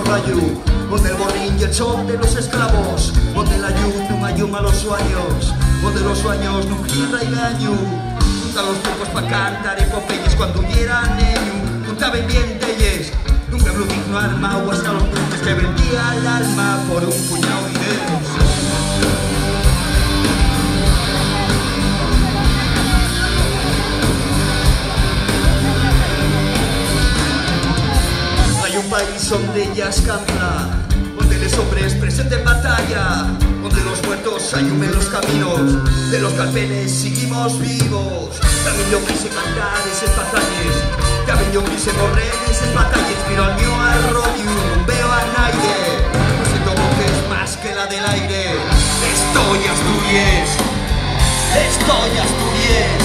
rayo, donde el borrín y el sol de los esclavos, donde la llum non ayuma los sueños, donde los sueños non gira y gaño. Junta los trucos pa cantar epopeyes cuando hubieran niño, junta ben bien telles, nunca blue digno arma o hasta los truques que vendía el alma por un puñado de ideas. Un país donde ellas cantan, donde los hombres presenten batalla, donde los muertos ayumen los caminos, de los calpenes seguimos vivos. También yo quise cantar esas batallas, también yo quise morrer esas batallas, pero al mío arroyo no veo a nadie, no siento voces más que la del aire. Estoy Asturias, estoy Asturias,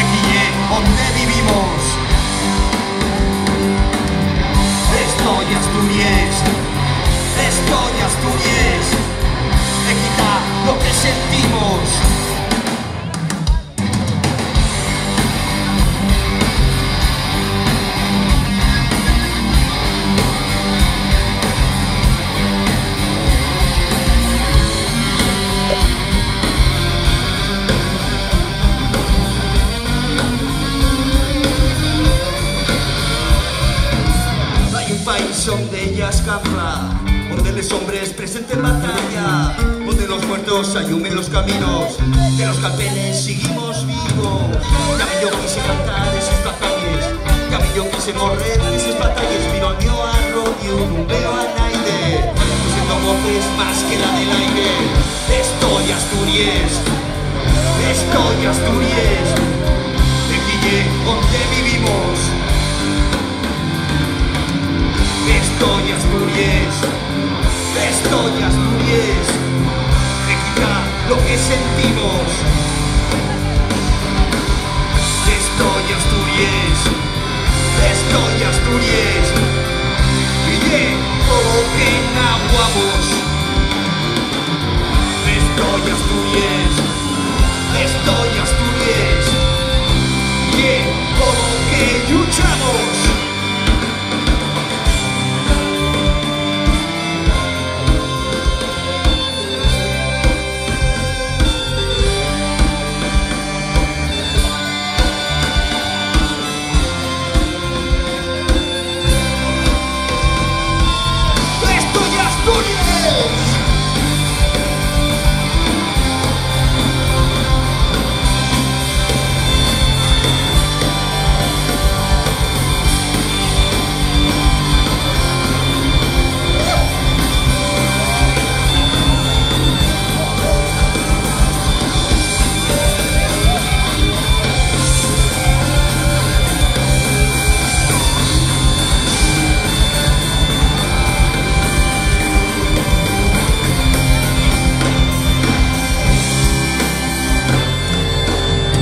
aquí es donde vivimos. Estoy Asturias, estoy Asturias, me quita lo que sentimos. País donde ellas cantan, donde los hombres presenten batalla, donde los muertos ayumen los caminos, de los calpenes seguimos vivos. También yo quise cantar esas batallas, también yo quise morrer esas batallas, pero al mío arroyo no veo a nadie, no siento voces más que la del aire. Estoy Asturias, estoy Asturias, de Guille, donde vivimos. Estoy Asturias, estoy Asturias, me quita lo que sentimos. Estoy Asturias, estoy Asturias, y todo que naguamos. Estoy Asturias, estoy Asturias, y todo que luchamos.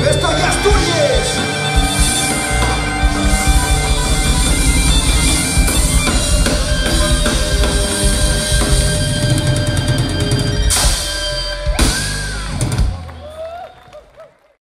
¡Estoy Asturias!